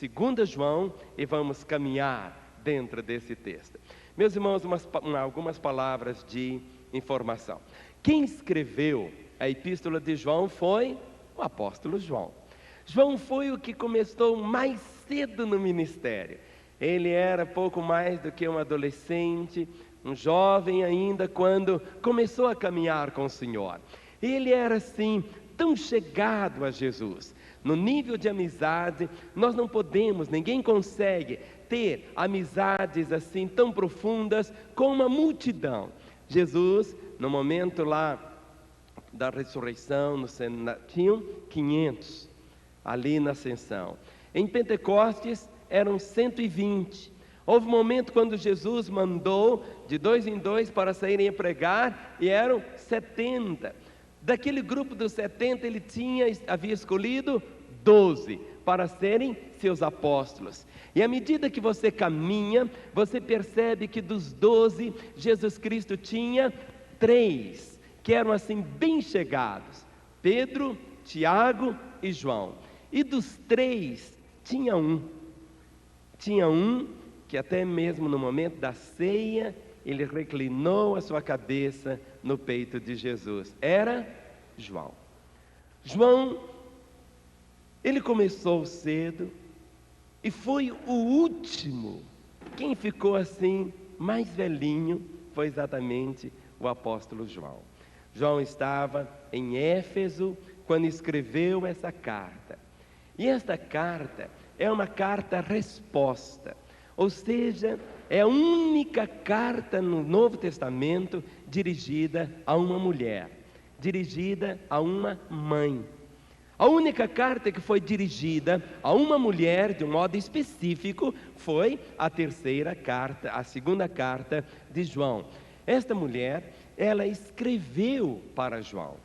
2 João e vamos caminhar dentro desse texto. Meus irmãos, algumas palavras de informação. Quem escreveu a epístola de João foi o apóstolo João. João foi o que começou mais cedo no ministério. Ele era pouco mais do que um adolescente, um jovem ainda, quando começou a caminhar com o Senhor. Ele era assim, tão chegado a Jesus. No nível de amizade, nós não podemos, ninguém consegue ter amizades assim tão profundas com uma multidão. Jesus, no momento lá da ressurreição, tinham 500 ali na ascensão. Em Pentecostes eram 120. Houve um momento quando Jesus mandou de 2 em 2 para saírem a pregar e eram 70. Daquele grupo dos 70 ele havia escolhido 12 para serem seus apóstolos. E à medida que você caminha, você percebe que dos 12, Jesus Cristo tinha 3 que eram assim bem chegados: Pedro, Tiago e João. E dos 3 tinha um que até mesmo no momento da ceia ele reclinou a sua cabeça no peito de Jesus. Era João. João, ele começou cedo e foi o último. Quem ficou assim mais velhinho foi exatamente o apóstolo João. João estava em Éfeso quando escreveu essa carta. E esta carta é uma carta-resposta, ou seja, é a única carta no Novo Testamento dirigida a uma mulher, dirigida a uma mãe. A única carta que foi dirigida a uma mulher de um modo específico foi a terceira carta, a segunda carta de João. Esta mulher, ela escreveu para João,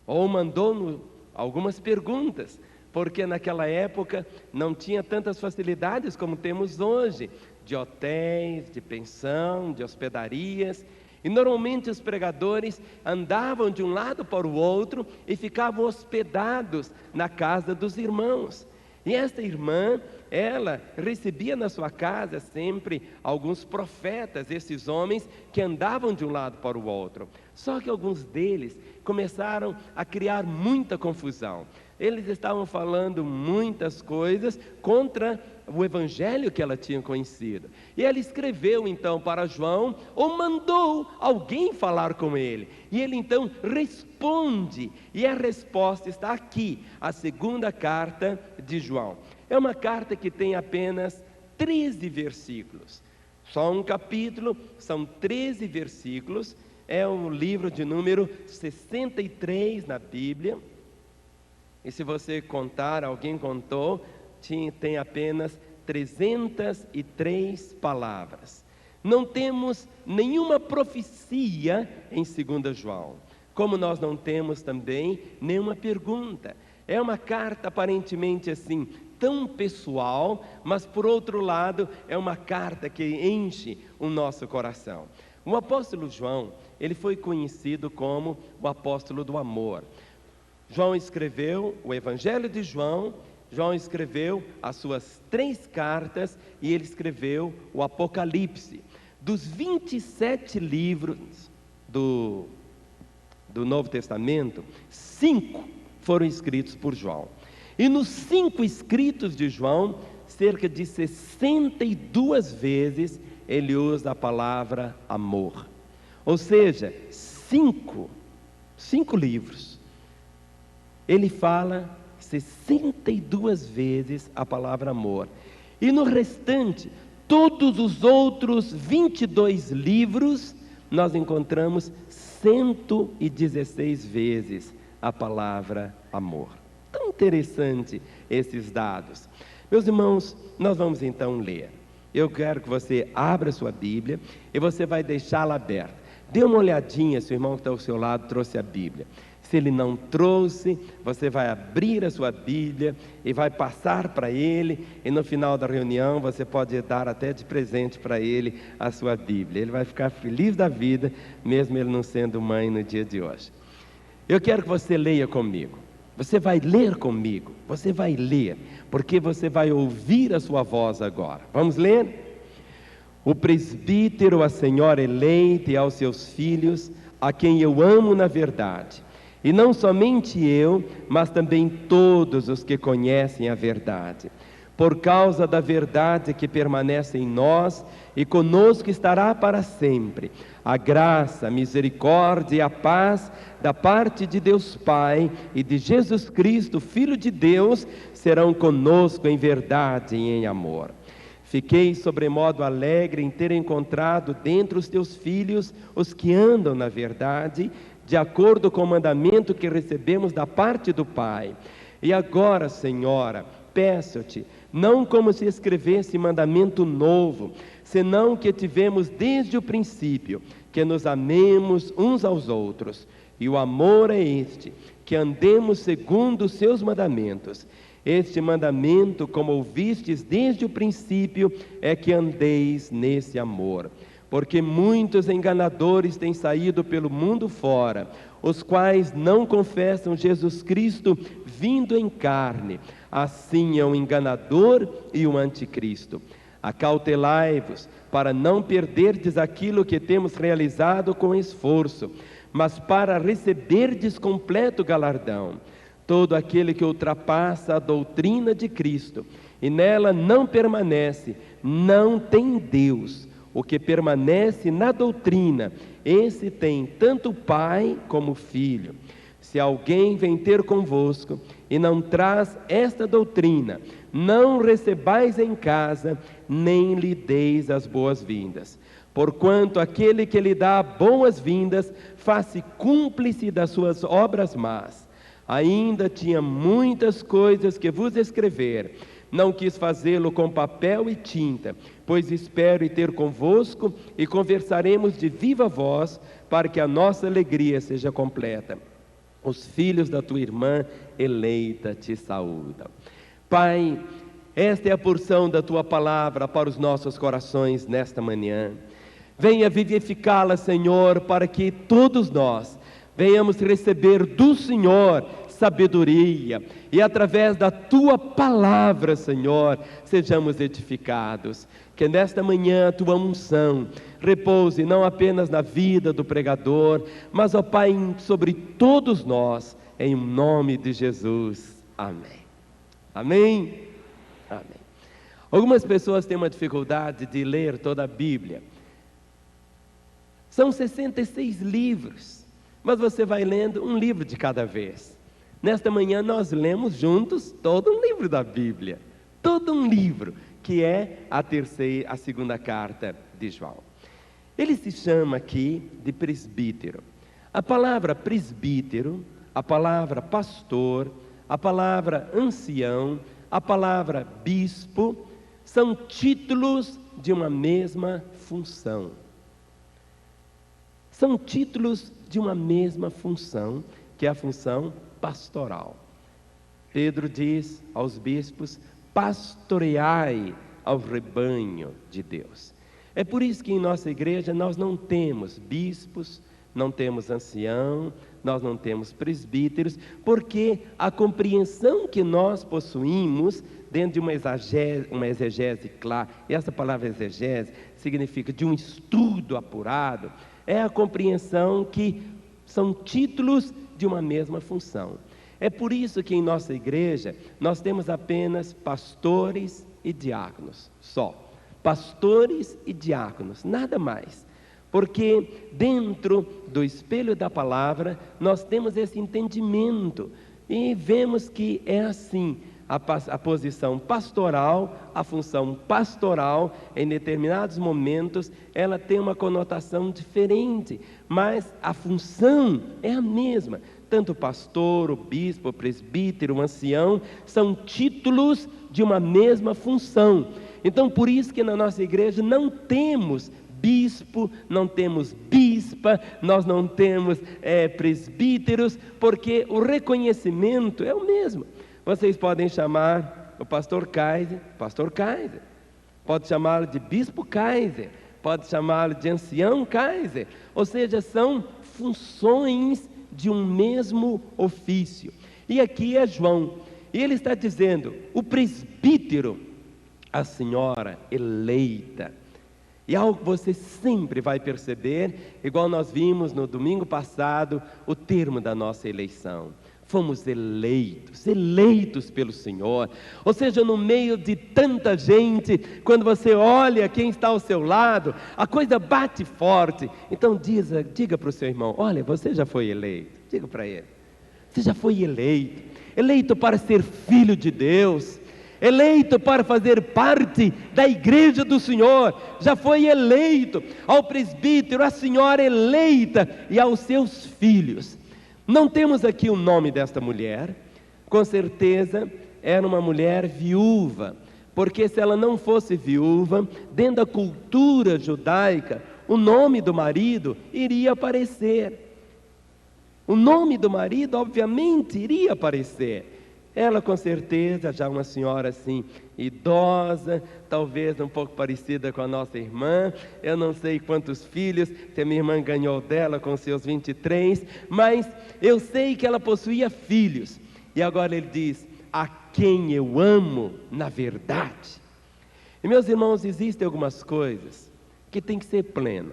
ou mandou algumas perguntas, porque naquela época não tinha tantas facilidades como temos hoje, de hotéis, de pensão, de hospedarias. E normalmente os pregadores andavam de um lado para o outro e ficavam hospedados na casa dos irmãos. E esta irmã, ela recebia na sua casa sempre alguns profetas, esses homens que andavam de um lado para o outro. Só que alguns deles começaram a criar muita confusão. Eles estavam falando muitas coisas contra o evangelho que ela tinha conhecido. E ela escreveu então para João, ou mandou alguém falar com ele. E ele então responde, e a resposta está aqui, a segunda carta de João. É uma carta que tem apenas 13 versículos. Só um capítulo, são 13 versículos. É o livro de número 63 na Bíblia. E se você contar, alguém contou, tem apenas 303 palavras. Não temos nenhuma profecia em 2 João, como nós não temos também nenhuma pergunta. É uma carta aparentemente assim, tão pessoal, mas por outro lado, é uma carta que enche o nosso coração. O apóstolo João, ele foi conhecido como o apóstolo do amor. João escreveu o Evangelho de João, João escreveu as suas 3 cartas e ele escreveu o Apocalipse. Dos 27 livros do Novo Testamento, 5 foram escritos por João. E nos 5 escritos de João, cerca de 62 vezes ele usa a palavra amor. Ou seja, 5 livros. Ele fala 62 vezes a palavra amor. E no restante, todos os outros 22 livros, nós encontramos 116 vezes a palavra amor. Tão interessante esses dados. Meus irmãos, nós vamos então ler. Eu quero que você abra sua Bíblia e você vai deixá-la aberta. Dê uma olhadinha se o irmão que está ao seu lado trouxe a Bíblia. Se ele não trouxe, você vai abrir a sua Bíblia e vai passar para ele, e no final da reunião você pode dar até de presente para ele a sua Bíblia. Ele vai ficar feliz da vida, mesmo ele não sendo mãe no dia de hoje. Eu quero que você leia comigo. Você vai ler comigo, você vai ler, porque você vai ouvir a sua voz agora. Vamos ler? O presbítero, a senhora eleita e aos seus filhos, a quem eu amo na verdade. E não somente eu, mas também todos os que conhecem a verdade. Por causa da verdade que permanece em nós e conosco estará para sempre. A graça, a misericórdia e a paz da parte de Deus Pai e de Jesus Cristo, Filho de Deus, serão conosco em verdade e em amor. Fiquei sobremodo alegre em ter encontrado dentre os teus filhos os que andam na verdade, de acordo com o mandamento que recebemos da parte do Pai. E agora, Senhora, peço-te, não como se escrevesse mandamento novo, senão que tivemos desde o princípio, que nos amemos uns aos outros. E o amor é este, que andemos segundo os seus mandamentos. Este mandamento, como ouvistes desde o princípio, é que andeis nesse amor. Porque muitos enganadores têm saído pelo mundo fora, os quais não confessam Jesus Cristo vindo em carne. Assim é um enganador e um anticristo. Acautelai-vos, para não perderdes aquilo que temos realizado com esforço, mas para receberdes completo galardão. Todo aquele que ultrapassa a doutrina de Cristo e nela não permanece, não tem Deus. O que permanece na doutrina, esse tem tanto Pai como Filho. Se alguém vem ter convosco e não traz esta doutrina, não recebais em casa, nem lhe deis as boas-vindas. Porquanto aquele que lhe dá boas-vindas, faz-se cúmplice das suas obras más. Ainda tinha muitas coisas que vos escrever, não quis fazê-lo com papel e tinta, pois espero ir ter convosco e conversaremos de viva voz, para que a nossa alegria seja completa. Os filhos da tua irmã eleita te saúdam. Pai, esta é a porção da tua palavra para os nossos corações nesta manhã. Venha vivificá-la, Senhor, para que todos nós venhamos receber do Senhor sabedoria, e através da tua palavra, Senhor, sejamos edificados. Que nesta manhã a tua unção repouse não apenas na vida do pregador, mas, ó Pai, sobre todos nós, em nome de Jesus. Amém. Amém. Amém. Algumas pessoas têm uma dificuldade de ler toda a Bíblia. São 66 livros, mas você vai lendo um livro de cada vez. Nesta manhã nós lemos juntos todo um livro da Bíblia, todo um livro, que é a segunda carta de João. Ele se chama aqui de presbítero. A palavra presbítero, a palavra pastor, a palavra ancião, a palavra bispo, são títulos de uma mesma função. São títulos de uma mesma função, que é a função pastoral. Pedro diz aos bispos: pastoreai ao rebanho de Deus. É por isso que em nossa igreja nós não temos bispos, não temos ancião, nós não temos presbíteros, porque a compreensão que nós possuímos dentro de uma exegese clara, e essa palavra exegese significa de um estudo apurado, é a compreensão que são títulos de uma mesma função. É por isso que em nossa igreja nós temos apenas pastores e diáconos, só. Pastores e diáconos, nada mais. Porque dentro do espelho da palavra nós temos esse entendimento e vemos que é assim. A posição pastoral, a função pastoral, em determinados momentos, ela tem uma conotação diferente, mas a função é a mesma. Tanto o pastor, o bispo, o presbítero, o ancião, são títulos de uma mesma função. Então, por isso que na nossa igreja não temos bispo, não temos bispa, nós não temos presbíteros, porque o reconhecimento é o mesmo. Vocês podem chamar o pastor Kaiser, pode chamá-lo de bispo Kaiser, pode chamá-lo de ancião Kaiser, ou seja, são funções de um mesmo ofício. E aqui é João, e ele está dizendo: o presbítero, a senhora eleita. E algo que você sempre vai perceber, igual nós vimos no domingo passado, o termo da nossa eleição. Fomos eleitos pelo Senhor. Ou seja, no meio de tanta gente, quando você olha quem está ao seu lado, a coisa bate forte. Então diga para o seu irmão: olha, você já foi eleito. Diga para ele: você já foi eleito. Eleito para ser filho de Deus, eleito para fazer parte da igreja do Senhor. Já foi eleito. Ao presbítero, a senhora eleita, e aos seus filhos. Não temos aqui o nome desta mulher. Com certeza era uma mulher viúva, porque se ela não fosse viúva, dentro da cultura judaica, o nome do marido iria aparecer. O nome do marido, obviamente, iria aparecer. Ela, com certeza, já uma senhora assim, idosa, talvez um pouco parecida com a nossa irmã. Eu não sei quantos filhos que a minha irmã ganhou dela com seus 23, mas eu sei que ela possuía filhos. E agora ele diz: a quem eu amo na verdade. E, meus irmãos, existem algumas coisas que tem que ser pleno.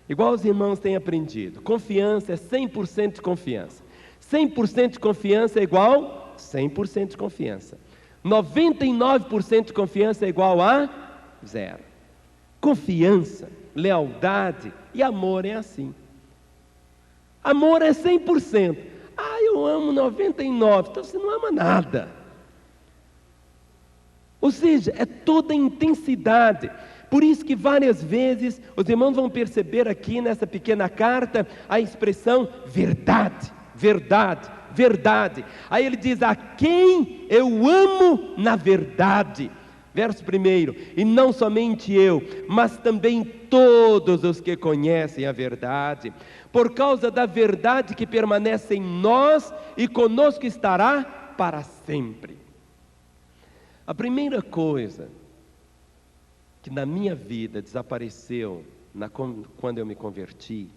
Igual os irmãos têm aprendido, confiança é 100% de confiança. 100% de confiança é igual 100% de confiança. 99% de confiança é igual a 0. Confiança, lealdade e amor é assim. Amor é 100%. Eu amo 99%. Então você não ama nada. Ou seja, é toda a intensidade. Por isso que várias vezes os irmãos vão perceber aqui nessa pequena carta a expressão verdade, verdade, verdade. Aí ele diz: a quem eu amo na verdade. Verso 1: e não somente eu, mas também todos os que conhecem a verdade, por causa da verdade que permanece em nós e conosco estará para sempre. A primeira coisa que na minha vida desapareceu quando eu me converti,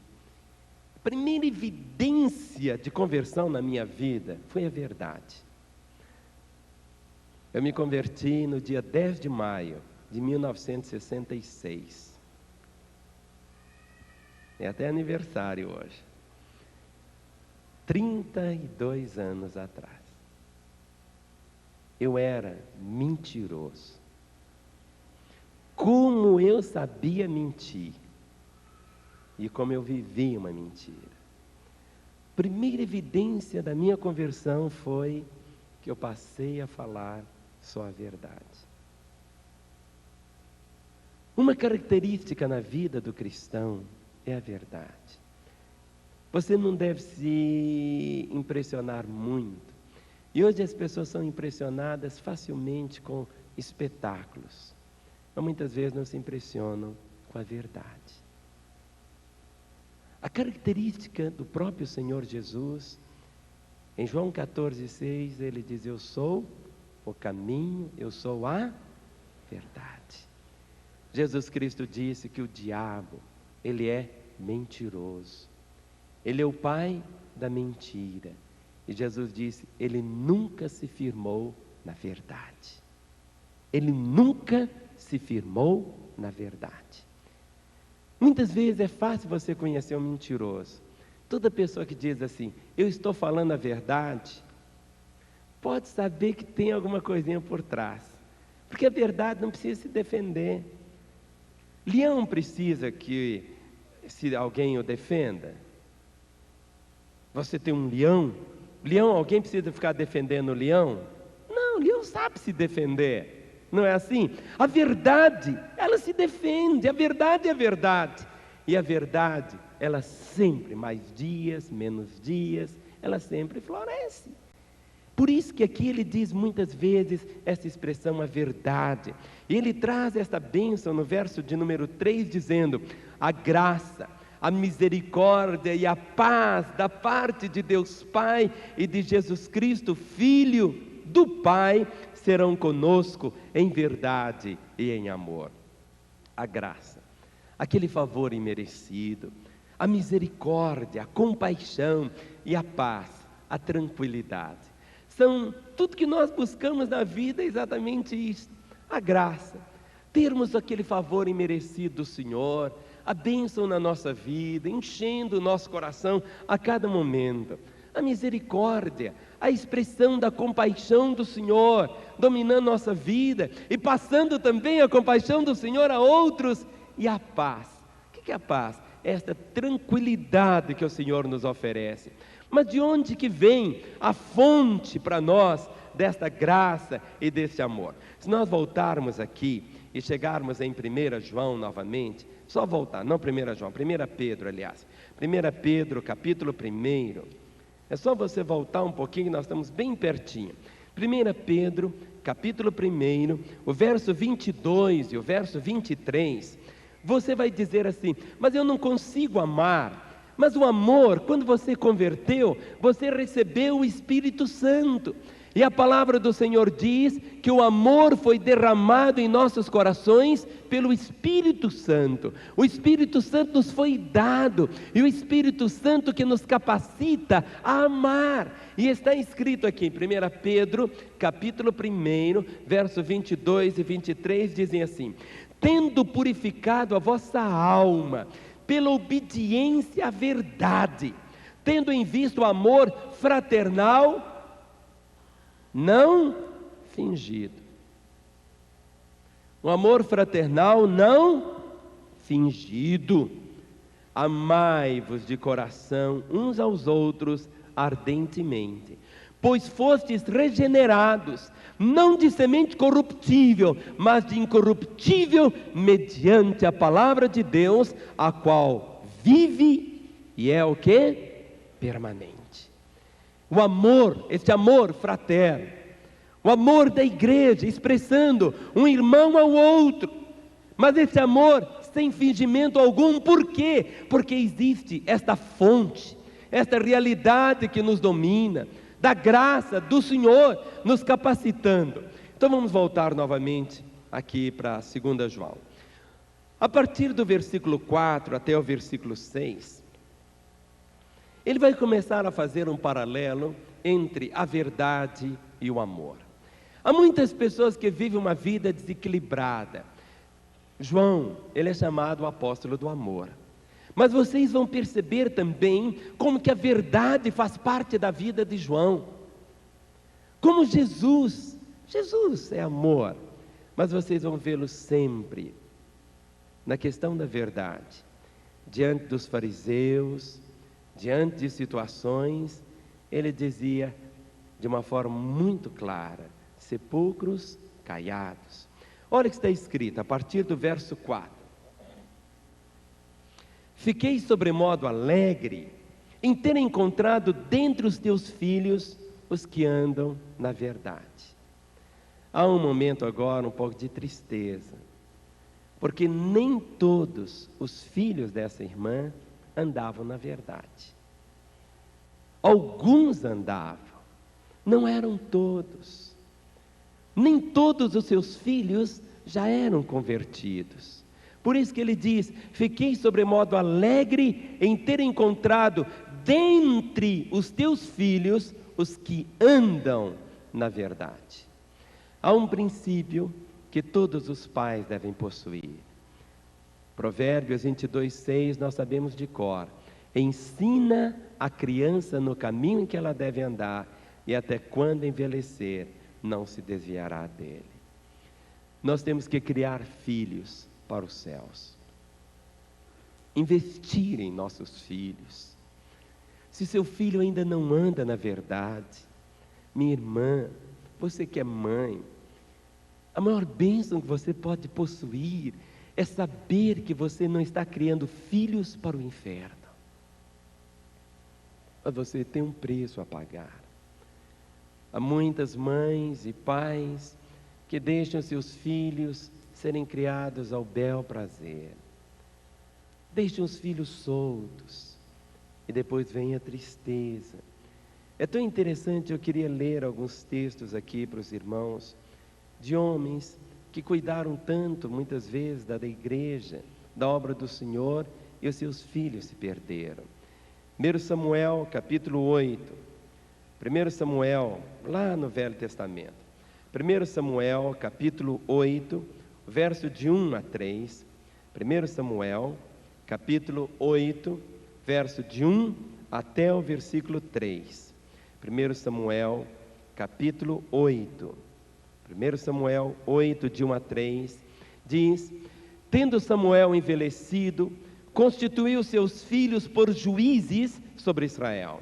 a primeira evidência de conversão na minha vida foi a verdade. Eu me converti no dia 10 de maio de 1966. É até aniversário hoje. 32 anos atrás. Eu era mentiroso. Como eu sabia mentir. E como eu vivia uma mentira. Primeira evidência da minha conversão foi que eu passei a falar só a verdade. Uma característica na vida do cristão é a verdade. Você não deve se impressionar muito. E hoje as pessoas são impressionadas facilmente com espetáculos. Mas muitas vezes não se impressionam com a verdade. A característica do próprio Senhor Jesus, em João 14,6, ele diz: eu sou o caminho, eu sou a verdade. Jesus Cristo disse que o diabo, ele é mentiroso. Ele é o pai da mentira. E Jesus disse: ele nunca se firmou na verdade. Ele nunca se firmou na verdade. Muitas vezes é fácil você conhecer um mentiroso. Toda pessoa que diz assim: eu estou falando a verdade, pode saber que tem alguma coisinha por trás. Porque a verdade não precisa se defender. Leão precisa que se alguém o defenda. Você tem um leão, alguém precisa ficar defendendo o leão? Não, o leão sabe se defender. Não é assim? A verdade, ela se defende. A verdade é a verdade. E a verdade, ela sempre, mais dias, menos dias, ela sempre floresce. Por isso que aqui ele diz muitas vezes essa expressão, a verdade. E ele traz esta bênção no verso de número 3, dizendo: a graça, a misericórdia e a paz da parte de Deus Pai e de Jesus Cristo, Filho do Pai, serão conosco em verdade e em amor. A graça, aquele favor imerecido, a misericórdia, a compaixão e a paz, a tranquilidade. Tudo que nós buscamos na vida é exatamente isso, a graça, termos aquele favor imerecido do Senhor, a bênção na nossa vida, enchendo o nosso coração a cada momento, a misericórdia, a expressão da compaixão do Senhor, dominando nossa vida, e passando também a compaixão do Senhor a outros, e a paz. O que é a paz? Esta tranquilidade que o Senhor nos oferece. Mas de onde que vem a fonte para nós desta graça e deste amor? Se nós voltarmos aqui e chegarmos em 1 João novamente, só voltar, não 1 João, 1 Pedro, aliás, 1 Pedro, capítulo 1, é só você voltar um pouquinho, nós estamos bem pertinho. 1 Pedro, capítulo 1, o verso 22 e o verso 23, você vai dizer assim: mas eu não consigo amar. Mas o amor, quando você converteu, você recebeu o Espírito Santo. E a palavra do Senhor diz que o amor foi derramado em nossos corações pelo Espírito Santo. O Espírito Santo nos foi dado, e o Espírito Santo que nos capacita a amar. E está escrito aqui em 1 Pedro, capítulo 1, verso 22 e 23, dizem assim: tendo purificado a vossa alma pela obediência à verdade, tendo em vista o amor fraternal não fingido. O amor fraternal não fingido. Amai-vos de coração uns aos outros ardentemente, pois fostes regenerados, não de semente corruptível, mas de incorruptível, mediante a palavra de Deus, a qual vive e é o que? Permanente. O amor, este amor fraterno, o amor da igreja, expressando um irmão ao outro, mas esse amor sem fingimento algum. Por quê? Porque existe esta fonte, esta realidade que nos domina, da graça do Senhor nos capacitando. Então vamos voltar novamente aqui para 2 João. A partir do versículo 4 até o versículo 6, ele vai começar a fazer um paralelo entre a verdade e o amor. Há muitas pessoas que vivem uma vida desequilibrada. João, ele é chamado o apóstolo do amor. Mas vocês vão perceber também como que a verdade faz parte da vida de João. Como Jesus é amor, mas vocês vão vê-lo sempre na questão da verdade, diante dos fariseus, diante de situações, ele dizia de uma forma muito clara: sepulcros caiados. Olha o que está escrito a partir do verso 4. Fiquei sobremodo alegre em ter encontrado dentre os teus filhos os que andam na verdade. Há um momento agora um pouco de tristeza, porque nem todos os filhos dessa irmã andavam na verdade. Alguns andavam, não eram todos. Nem todos os seus filhos já eram convertidos. Por isso que ele diz: fiquei sobremodo alegre em ter encontrado dentre os teus filhos os que andam na verdade. Há um princípio que todos os pais devem possuir. Provérbios 22:6 nós sabemos de cor: ensina a criança no caminho em que ela deve andar, e até quando envelhecer não se desviará dele. Nós temos que criar filhos para os céus, investir em nossos filhos. Se seu filho ainda não anda na verdade, minha irmã, você que é mãe, a maior bênção que você pode possuir é saber que você não está criando filhos para o inferno, mas você tem um preço a pagar. Há muitas mães e pais que deixam seus filhos serem criados ao bel prazer, deixam os filhos soltos, e depois vem a tristeza. É tão interessante, eu queria ler alguns textos aqui para os irmãos, de homens que cuidaram tanto, muitas vezes, da igreja, da obra do Senhor, e os seus filhos se perderam. 1 Samuel, capítulo 8, 1 Samuel, lá no Velho Testamento. 1 Samuel, capítulo 8, verso de 1 a 3. 1 Samuel, capítulo 8, verso de 1 até o versículo 3. 1 Samuel, capítulo 8. 1 Samuel 8, de 1 a 3, diz: Tendo Samuel envelhecido, constituiu seus filhos por juízes sobre Israel.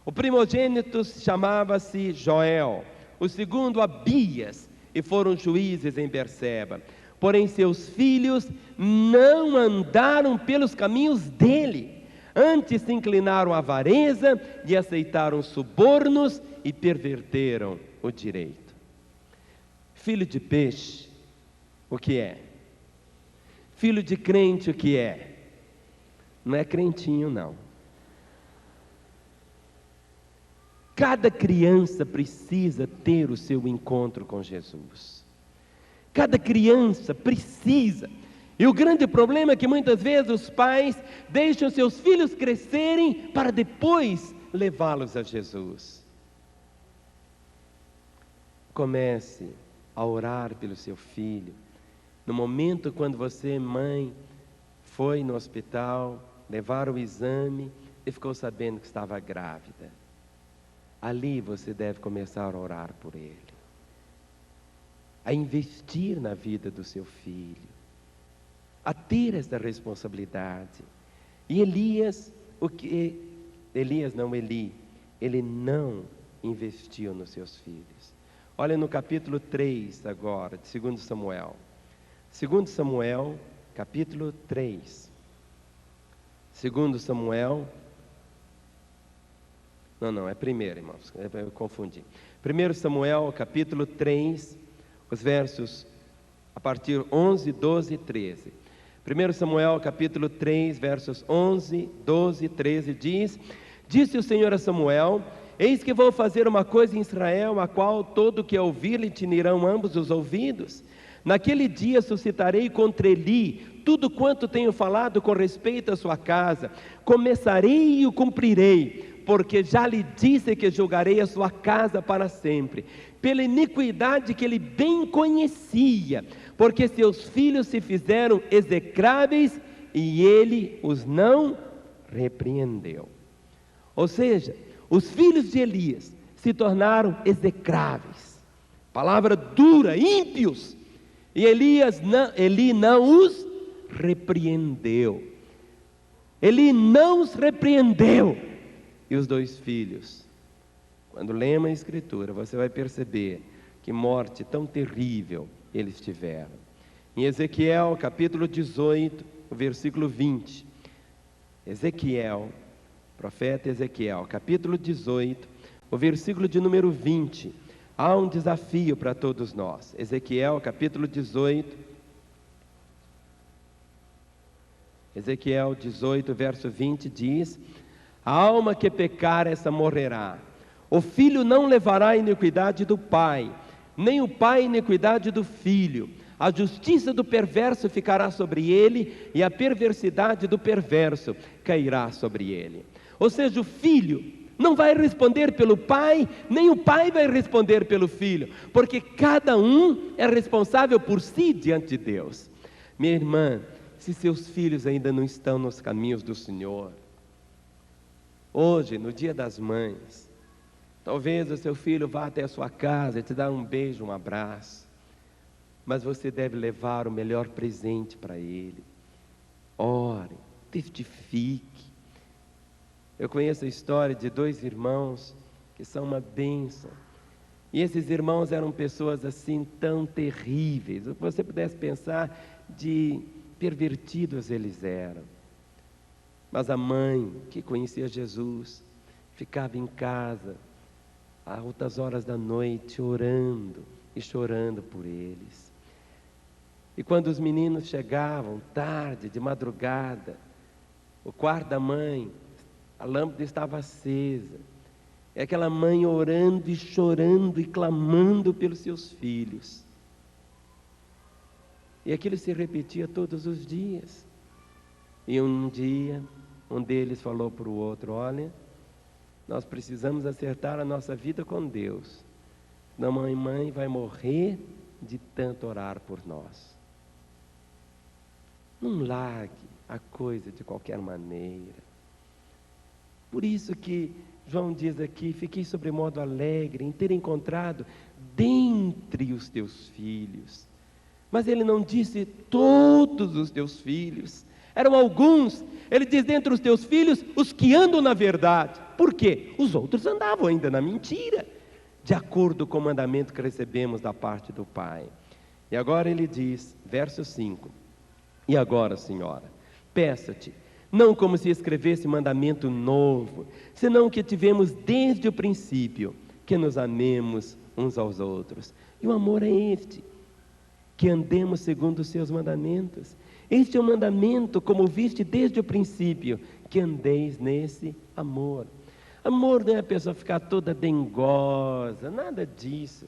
O primogênito chamava-se Joel, o segundo Abias, e foram juízes em Berseba. Porém seus filhos não andaram pelos caminhos dele, antes se inclinaram à avareza e aceitaram subornos e perverteram o direito. Filho de peixe, o que é? Filho de crente, o que é? Não é crentinho, não. Cada criança precisa ter o seu encontro com Jesus. Cada criança precisa. E o grande problema é que muitas vezes os pais deixam seus filhos crescerem para depois levá-los a Jesus. Comece a orar pelo seu filho. No momento quando você, mãe, foi no hospital, levar o exame e ficou sabendo que estava grávida. Ali você deve começar a orar por ele, a investir na vida do seu filho, a ter essa responsabilidade. E Eli, ele não investiu nos seus filhos. Olha no capítulo 3 agora, de 2 Samuel. 2 Samuel, capítulo 3. 2 Samuel... Não, é primeiro, irmãos, eu confundi. 1 Samuel, capítulo 3, os versos a partir 11, 12 e 13. 1 Samuel, capítulo 3, versos 11, 12 e 13, diz: Disse o Senhor a Samuel: Eis que vou fazer uma coisa em Israel, a qual todo que ouvir lhe tinirão ambos os ouvidos. Naquele dia suscitarei contra Eli tudo quanto tenho falado com respeito à sua casa. Começarei e o cumprirei, porque já lhe disse que julgarei a sua casa para sempre, pela iniquidade que ele bem conhecia, porque seus filhos se fizeram execráveis e ele os não repreendeu. Ou seja, os filhos de Elias se tornaram execráveis, palavra dura, ímpios, e Eli não os repreendeu. Eli não os repreendeu. E os dois filhos, quando lemos a Escritura, você vai perceber que morte tão terrível eles tiveram. Em Ezequiel, capítulo 18, o versículo 20. Ezequiel, profeta Ezequiel, capítulo 18, o versículo de número 20. Há um desafio para todos nós. Ezequiel, capítulo 18. Ezequiel 18, verso 20 diz: A alma que pecar, essa morrerá. O filho não levará a iniquidade do pai, nem o pai a iniquidade do filho. A justiça do perverso ficará sobre ele, e a perversidade do perverso cairá sobre ele. Ou seja, o filho não vai responder pelo pai, nem o pai vai responder pelo filho, porque cada um é responsável por si diante de Deus. Minha irmã, se seus filhos ainda não estão nos caminhos do Senhor, hoje, no dia das mães, talvez o seu filho vá até a sua casa e te dar um beijo, um abraço, mas você deve levar o melhor presente para ele. Ore, testifique. Eu conheço a história de dois irmãos que são uma bênção, e esses irmãos eram pessoas assim tão terríveis, o que você pudesse pensar de pervertidos eles eram. Mas a mãe, que conhecia Jesus, ficava em casa, a altas horas da noite, orando e chorando por eles. E quando os meninos chegavam, tarde, de madrugada, o quarto da mãe, a lâmpada estava acesa. É aquela mãe orando e chorando e clamando pelos seus filhos. E aquilo se repetia todos os dias. E um dia, um deles falou para o outro: olha, Nós precisamos acertar a nossa vida com Deus. Senão a mãe vai morrer de tanto orar por nós. Não largue a coisa de qualquer maneira. Por isso que João diz aqui: fiquei sobremodo alegre em ter encontrado dentre os teus filhos. Mas ele não disse todos os teus filhos, eram alguns. Ele diz: dentre os teus filhos, os que andam na verdade. Por quê? Os outros andavam ainda na mentira, de acordo com o mandamento que recebemos da parte do Pai. E agora ele diz, verso 5: e agora, Senhora, peço-te, não como se escrevesse mandamento novo, senão que tivemos desde o princípio, que nos amemos uns aos outros. E o amor é este, que andemos segundo os seus mandamentos. Este é o mandamento, como viste desde o princípio, que andeis nesse amor. Amor não é a pessoa ficar toda dengosa, nada disso.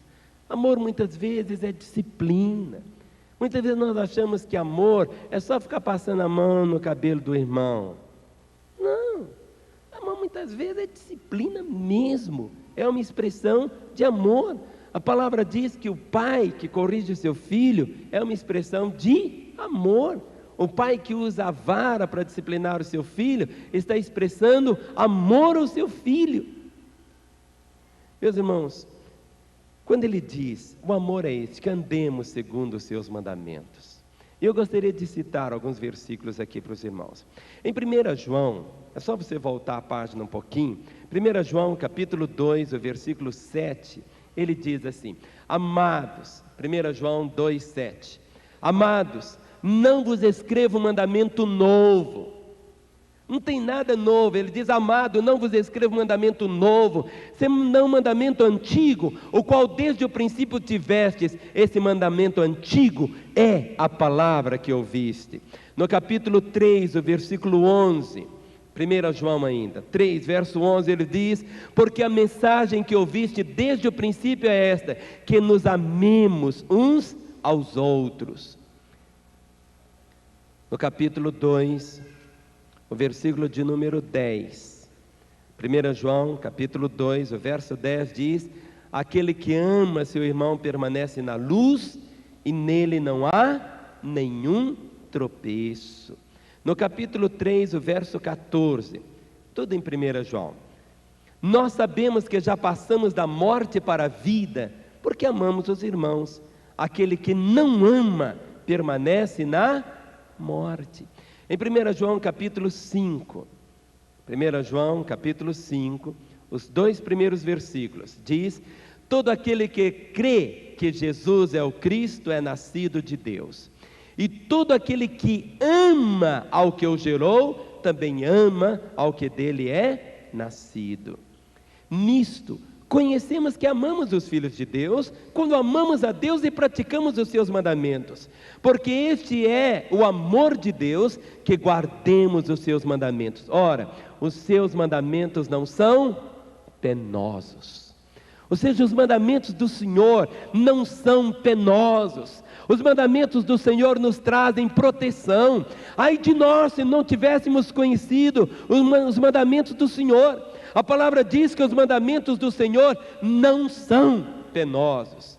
Amor muitas vezes é disciplina. Muitas vezes nós achamos que amor é só ficar passando a mão no cabelo do irmão. Não, amor muitas vezes é disciplina mesmo, é uma expressão de amor. A palavra diz que o pai que corrige o seu filho é uma expressão de amor. O pai que usa a vara para disciplinar o seu filho está expressando amor ao seu filho. Meus irmãos, quando ele diz, o amor é este, que andemos segundo os seus mandamentos. Eu gostaria de citar alguns versículos aqui para os irmãos. Em 1 João, é só você voltar a página um pouquinho. 1 João capítulo 2, o versículo 7, ele diz assim: amados, 1 João 2, 7, amados, não vos escrevo um mandamento novo. Não tem nada novo. Ele diz: amado, não vos escrevo um mandamento novo, senão um mandamento antigo, o qual desde o princípio tivestes. Esse mandamento antigo é a palavra que ouviste. No capítulo 3, o versículo 11, 1 João ainda, 3, verso 11, ele diz: porque a mensagem que ouviste desde o princípio é esta, que nos amemos uns aos outros. No capítulo 2, o versículo de número 10, 1 João capítulo 2, o verso 10 diz: aquele que ama seu irmão permanece na luz, e nele não há nenhum tropeço. No capítulo 3, o verso 14, tudo em 1 João: nós sabemos que já passamos da morte para a vida, porque amamos os irmãos. Aquele que não ama permanece na morte. Em 1 João capítulo 5, 1 João capítulo 5, os 2 primeiros versículos, diz: todo aquele que crê que Jesus é o Cristo é nascido de Deus, e todo aquele que ama ao que o gerou, também ama ao que dele é nascido. Nisto conhecemos que amamos os filhos de Deus, quando amamos a Deus e praticamos os seus mandamentos, porque este é o amor de Deus, que guardemos os seus mandamentos. Ora, os seus mandamentos não são penosos, ou seja, os mandamentos do Senhor não são penosos. Os mandamentos do Senhor nos trazem proteção. Ai de nós se não tivéssemos conhecido os mandamentos do Senhor. A palavra diz que os mandamentos do Senhor não são penosos.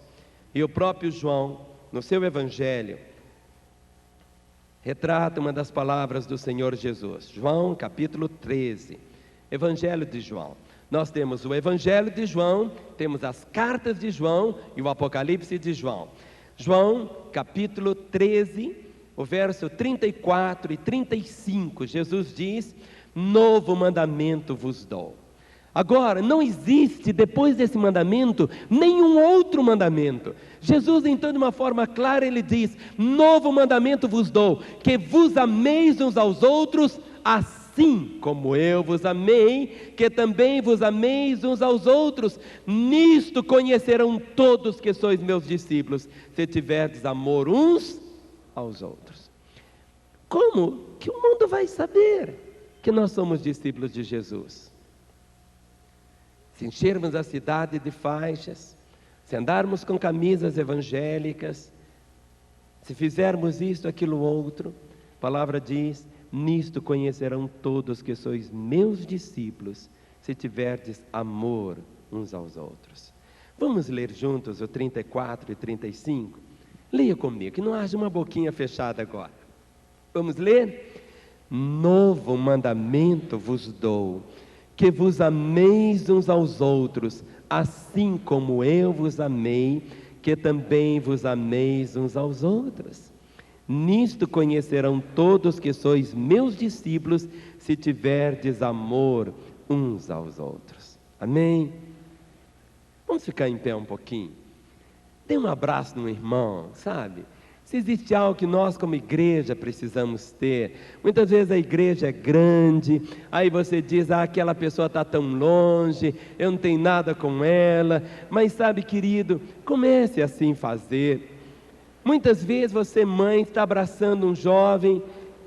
E o próprio João, no seu evangelho, retrata uma das palavras do Senhor Jesus. João capítulo 13, evangelho de João. Nós temos o evangelho de João, temos as cartas de João e o apocalipse de João. João capítulo 13, o verso 34 e 35, Jesus diz: novo mandamento vos dou. Agora, não existe depois desse mandamento nenhum outro mandamento. Jesus, então, de uma forma clara, ele diz: novo mandamento vos dou, que vos ameis uns aos outros, assim como eu vos amei, que também vos ameis uns aos outros. Nisto conhecerão todos que sois meus discípulos, se tiverdes amor uns aos outros. Como que o mundo vai saber que nós somos discípulos de Jesus? Se enchermos a cidade de faixas, se andarmos com camisas evangélicas, se fizermos isto, aquilo, outro, a palavra diz: nisto conhecerão todos que sois meus discípulos, se tiverdes amor uns aos outros. Vamos ler juntos o 34 e 35? Leia comigo, que não haja uma boquinha fechada agora. Vamos ler? Novo mandamento vos dou, que vos ameis uns aos outros, assim como eu vos amei, que também vos ameis uns aos outros. Nisto conhecerão todos que sois meus discípulos, se tiverdes amor uns aos outros. Amém? Vamos ficar em pé um pouquinho. Dê um abraço no irmão, sabe? Se existe algo que nós como igreja precisamos ter, muitas vezes a igreja é grande, aí você diz, aquela pessoa está tão longe, eu não tenho nada com ela, mas sabe, querido, comece assim a fazer. Muitas vezes você, mãe, está abraçando um jovem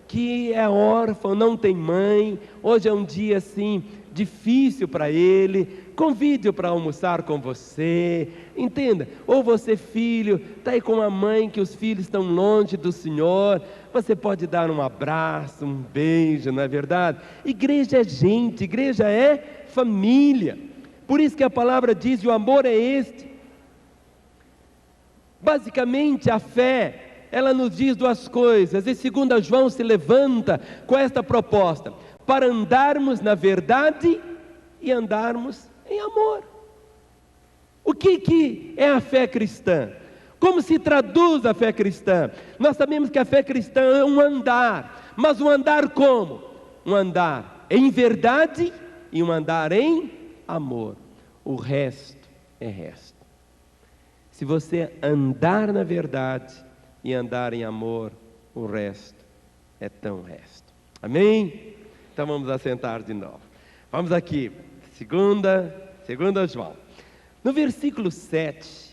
que é órfão, não tem mãe, hoje é um dia assim, difícil para ele, convide-o para almoçar com você, entenda, ou você filho, está aí com a mãe que os filhos estão longe do Senhor, você pode dar um abraço, um beijo, não é verdade? Igreja é gente, igreja é família, por isso que a palavra diz, o amor é este. Basicamente a fé, ela nos diz duas coisas, e 2 João se levanta com esta proposta, para andarmos na verdade e andarmos em amor. O que é a fé cristã? Como se traduz a fé cristã? Nós sabemos que a fé cristã é um andar, mas um andar como? Um andar em verdade e um andar em amor. O resto é resto. Se você andar na verdade e andar em amor, o resto é tão resto. Amém? Então vamos assentar de novo. Vamos aqui, segunda João. No versículo 7,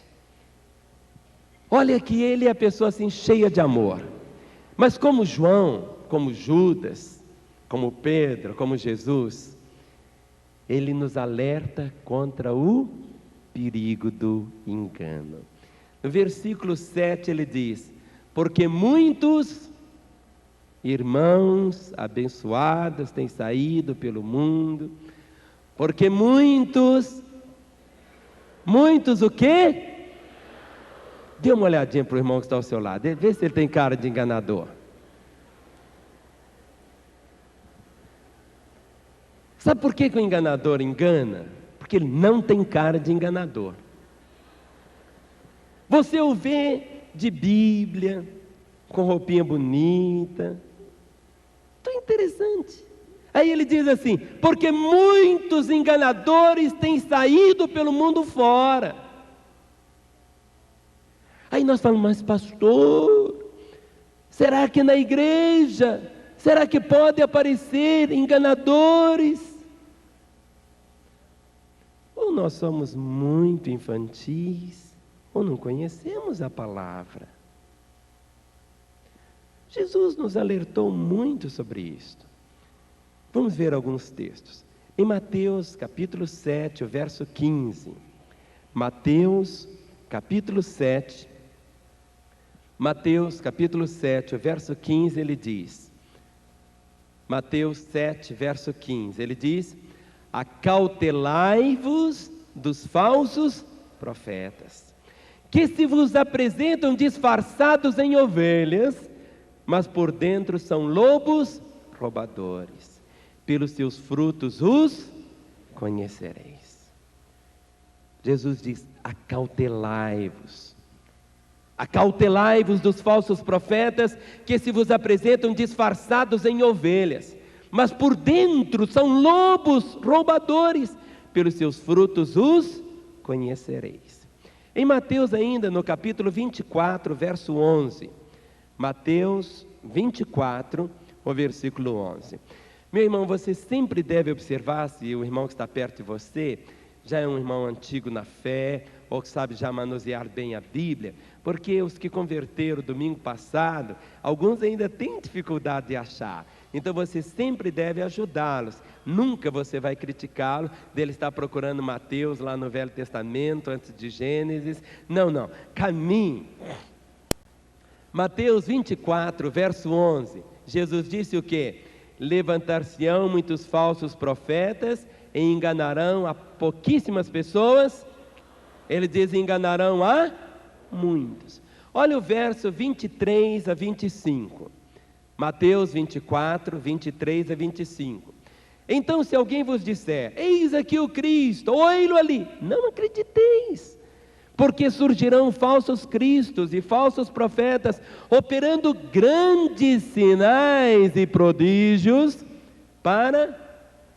olha que ele é a pessoa assim cheia de amor. Mas como João, como Judas, como Pedro, como Jesus, ele nos alerta contra o perigo do engano. No versículo 7 ele diz, porque muitos irmãos abençoados têm saído pelo mundo, porque muitos o quê? Dê uma olhadinha para o irmão que está ao seu lado, vê se ele tem cara de enganador. Sabe por que o enganador engana? Porque ele não tem cara de enganador. Você o vê de Bíblia, com roupinha bonita, tão interessante. Aí ele diz assim, porque muitos enganadores têm saído pelo mundo fora. Aí nós falamos, mas pastor, será que na igreja, será que pode aparecer enganadores? Ou nós somos muito infantis, ou não conhecemos a palavra. Jesus nos alertou muito sobre isto. Vamos ver alguns textos. Em Mateus capítulo 7, o verso 15. Mateus capítulo 7, o verso 15, ele diz. Mateus 7, verso 15, ele diz, acautelai-vos dos falsos profetas, que se vos apresentam disfarçados em ovelhas, mas por dentro são lobos roubadores. Pelos seus frutos os conhecereis. Jesus diz, acautelai-vos. Acautelai-vos dos falsos profetas, que se vos apresentam disfarçados em ovelhas, mas por dentro são lobos roubadores. Pelos seus frutos os conhecereis. Em Mateus ainda, no capítulo 24, verso 11. Mateus 24, o versículo 11. Meu irmão, você sempre deve observar se o irmão que está perto de você já é um irmão antigo na fé, ou que sabe já manusear bem a Bíblia, porque os que converteram domingo passado, alguns ainda têm dificuldade de achar. Então você sempre deve ajudá-los. Nunca você vai criticá-lo dele estar procurando Mateus lá no Velho Testamento, antes de Gênesis. Não. Caminhe. Mateus 24, verso 11. Jesus disse o quê? levantar-se-ão muitos falsos profetas e enganarão a pouquíssimas pessoas. Ele diz: enganarão a muitos. Olha o verso 23 a 25. Mateus 24, 23 a 25. Então, se alguém vos disser: eis aqui o Cristo, oi-lo ali, não acrediteis, porque surgirão falsos cristos e falsos profetas, operando grandes sinais e prodígios para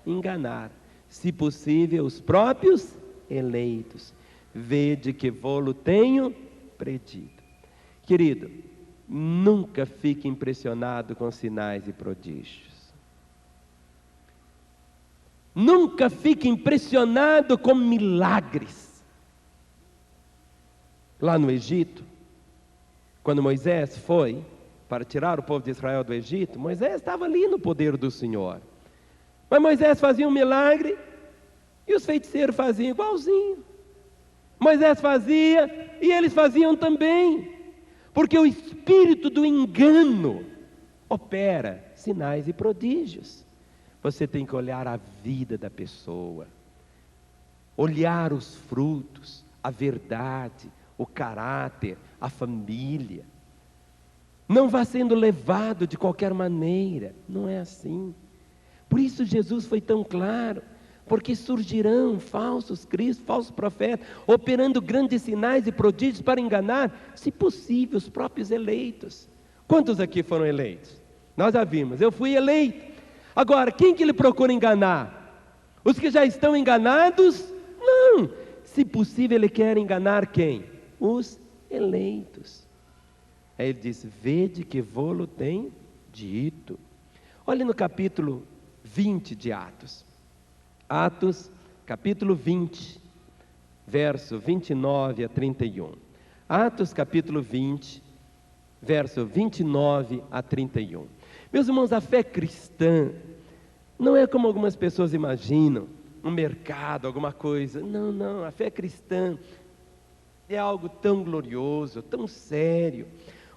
enganar, se possível, os próprios eleitos. Vede que vô-lo tenho predito. Querido, nunca fique impressionado com sinais e prodígios. Nunca fique impressionado com milagres. Lá no Egito, quando Moisés foi para tirar o povo de Israel do Egito, Moisés estava ali no poder do Senhor. Mas Moisés fazia um milagre e os feiticeiros faziam igualzinho. Moisés fazia e eles faziam também, porque o espírito do engano opera sinais e prodígios. Você tem que olhar a vida da pessoa, olhar os frutos, a verdade, o caráter, a família. Não vá sendo levado de qualquer maneira, não é assim. Por isso Jesus foi tão claro, porque surgirão falsos cristos, falsos profetas, operando grandes sinais e prodígios para enganar, se possível, os próprios eleitos. Quantos aqui foram eleitos? Nós já vimos, eu fui eleito. Agora, quem que ele procura enganar? Os que já estão enganados? Não. Se possível, ele quer enganar quem? Os eleitos. Aí ele diz: vede que vô-lo tem dito. Olhe no capítulo 20 de Atos. Atos, capítulo 20, verso 29 a 31. Atos, capítulo 20, verso 29 a 31. Meus irmãos, a fé cristã não é como algumas pessoas imaginam, um mercado, alguma coisa. Não, não, a fé cristã é algo tão glorioso, tão sério.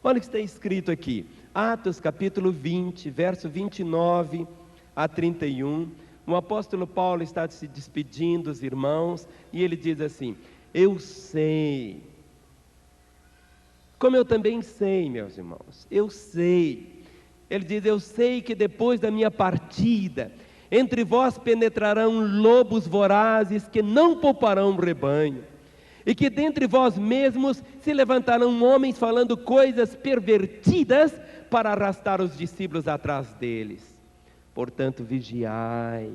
Olha o que está escrito aqui, Atos capítulo 20, verso 29 a 31. O apóstolo Paulo está se despedindo dos irmãos e ele diz assim: eu sei, como eu também sei, meus irmãos, eu sei. Ele diz: eu sei que depois da minha partida, entre vós penetrarão lobos vorazes que não pouparão o rebanho, e que dentre vós mesmos se levantarão homens falando coisas pervertidas para arrastar os discípulos atrás deles. Portanto, vigiai,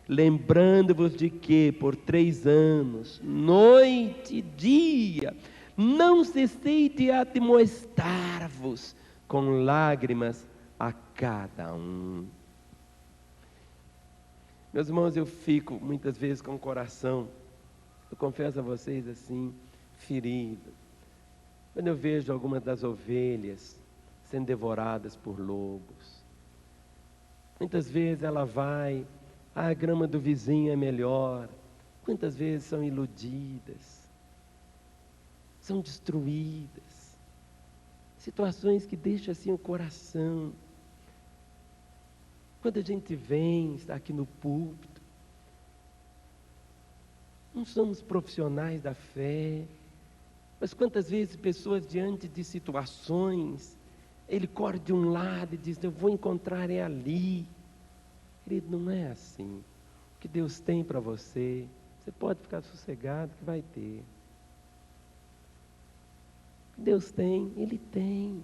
lembrando-vos de que por 3 anos, noite e dia, não cessei de admoestar-vos com lágrimas a cada um. Meus irmãos, eu fico muitas vezes com o coração, eu confesso a vocês assim, ferido, quando eu vejo algumas das ovelhas sendo devoradas por lobos. Muitas vezes ela vai, a grama do vizinho é melhor. Quantas vezes são iludidas, são destruídas, situações que deixam assim o coração. Quando a gente vem, está aqui no púlpito, não somos profissionais da fé, mas quantas vezes pessoas diante de situações, ele corre de um lado e diz: eu vou encontrar é ali. Querido, não é assim. O que Deus tem para você, você pode ficar sossegado que vai ter. O que Deus tem, Ele tem.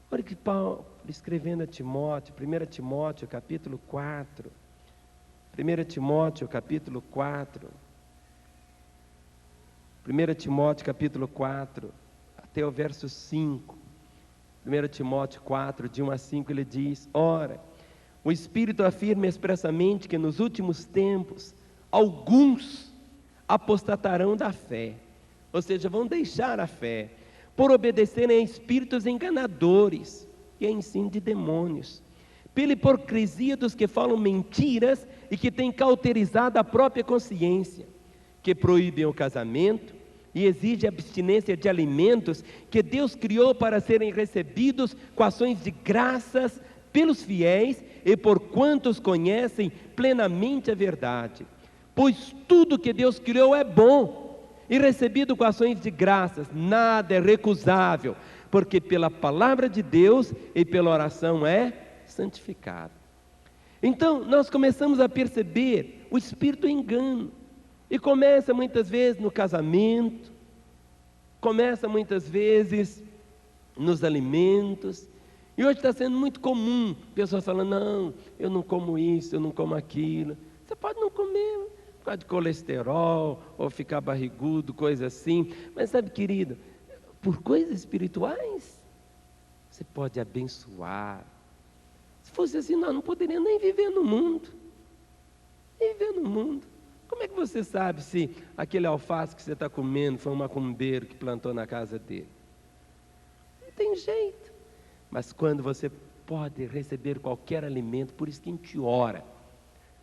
Olha que Paulo escrevendo a Timóteo, 1 Timóteo capítulo 4, 1 Timóteo capítulo 4, 1 Timóteo capítulo 4, até o verso 5, 1 Timóteo 4, de 1 a 5, ele diz: ora, o Espírito afirma expressamente que nos últimos tempos, alguns apostatarão da fé, ou seja, vão deixar a fé, por obedecerem a espíritos enganadores e a ensino de demônios, pela hipocrisia dos que falam mentiras e que têm cauterizado a própria consciência, que proíbem o casamento e exigem abstinência de alimentos que Deus criou para serem recebidos com ações de graças pelos fiéis e por quantos conhecem plenamente a verdade. Pois tudo que Deus criou é bom, e recebido com ações de graças, nada é recusável, porque pela palavra de Deus e pela oração é santificado. Então, nós começamos a perceber o espírito engano, e começa muitas vezes no casamento, começa muitas vezes nos alimentos, e hoje está sendo muito comum, pessoas falando, não, eu não como isso, eu não como aquilo. Você pode não comer, por causa de colesterol, ou ficar barrigudo, coisa assim, mas sabe, querido, por coisas espirituais, você pode abençoar. Se fosse assim, nós não poderíamos nem viver no mundo, Como é que você sabe se aquele alface que você está comendo foi um macumbeiro que plantou na casa dele? Não tem jeito. Mas quando você pode receber qualquer alimento, por isso que a gente ora.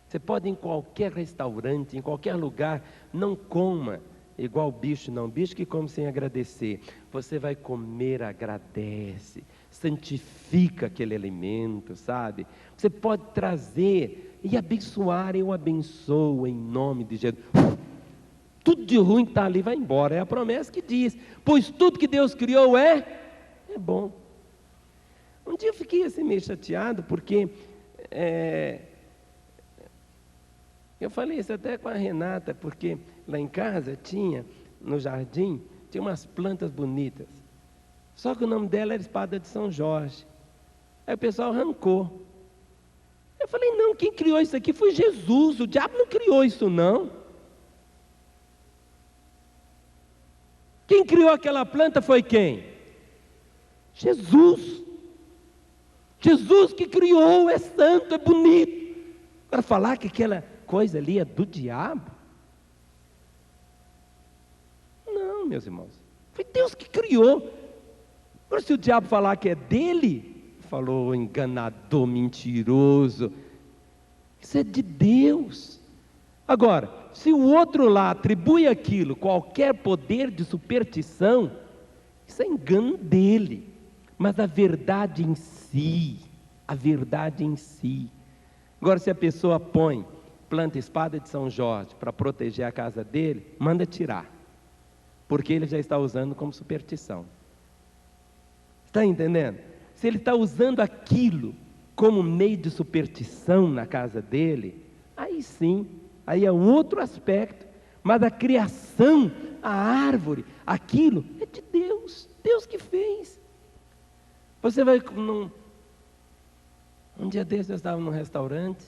Você pode ir em qualquer restaurante, em qualquer lugar, não coma igual bicho, não. Bicho que come sem agradecer. Você vai comer, agradece, santifica aquele alimento, sabe? Você pode trazer e abençoar, eu abençoo em nome de Jesus. Tudo de ruim que está ali vai embora, é a promessa que diz, pois tudo que Deus criou é bom. Um dia eu fiquei assim meio chateado, porque eu falei isso até com a Renata, porque lá em casa tinha, no jardim, tinha umas plantas bonitas, só que o nome dela era espada de São Jorge. Aí o pessoal arrancou. Eu falei, não, quem criou isso aqui foi Jesus, o diabo não criou isso não. Quem criou aquela planta foi quem? Jesus. Jesus que criou, é santo, é bonito. Para falar que aquela coisa ali é do diabo? Não, meus irmãos, foi Deus que criou. Agora, se o diabo falar que é dele, falou enganador, mentiroso, isso é de Deus. Agora, se o outro lá atribui aquilo, qualquer poder de superstição, isso é engano dele. Mas a verdade em si, agora se a pessoa planta espada de São Jorge para proteger a casa dele, manda tirar, porque ele já está usando como superstição. Está entendendo? Se ele está usando aquilo como meio de superstição na casa dele, aí sim, aí é um outro aspecto, mas a criação, a árvore, aquilo é de Deus, Deus que fez. Você vai um dia desses eu estava num restaurante,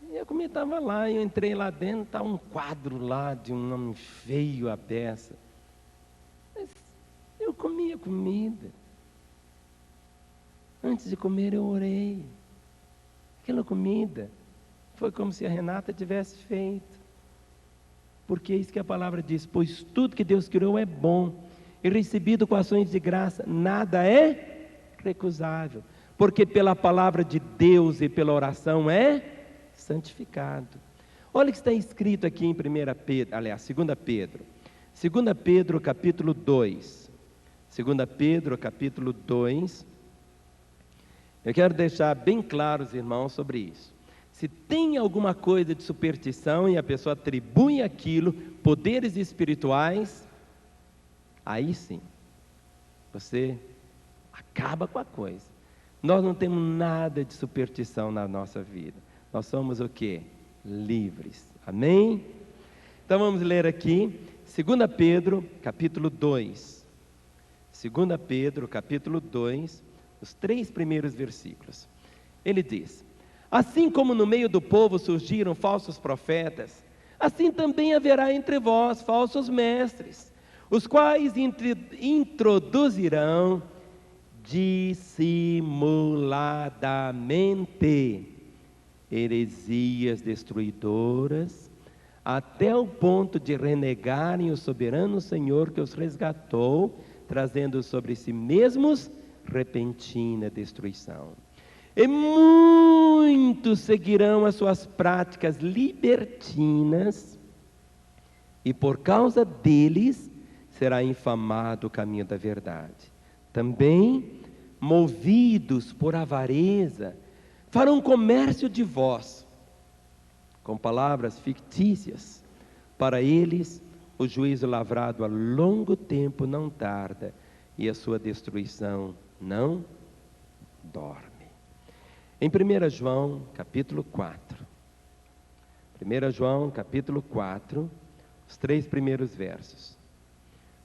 e a comida estava lá, e eu entrei lá dentro, está um quadro lá de um homem feio à beça. Mas eu comi a comida. Antes de comer eu orei. Aquela comida foi como se a Renata tivesse feito. Porque é isso que a palavra diz, pois tudo que Deus criou é bom, e recebido com ações de graça, nada é recusável, porque pela palavra de Deus e pela oração é santificado. Olha o que está escrito aqui em 2 Pedro. 2 Pedro capítulo 2. 2 Pedro capítulo 2. Eu quero deixar bem claro, os irmãos, sobre isso. Se tem alguma coisa de superstição e a pessoa atribui aquilo, poderes espirituais, aí sim, você acaba com a coisa. Nós não temos nada de superstição na nossa vida. Nós somos o quê? Livres. Amém? Então vamos ler aqui, 2 Pedro, capítulo 2. 2 Pedro, capítulo 2, os 3 primeiros versículos. Ele diz, assim como no meio do povo surgiram falsos profetas, assim também haverá entre vós falsos mestres, os quais introduzirão dissimuladamente heresias destruidoras, até o ponto de renegarem o soberano Senhor que os resgatou, trazendo sobre si mesmos repentina destruição. E muitos seguirão as suas práticas libertinas, e por causa deles será infamado o caminho da verdade. Também, movidos por avareza, farão comércio de vós, com palavras fictícias. Para eles, o juízo lavrado há longo tempo não tarda, e a sua destruição não dorme. Em 1 João, capítulo 4. 1 João, capítulo 4, os 3 primeiros versos.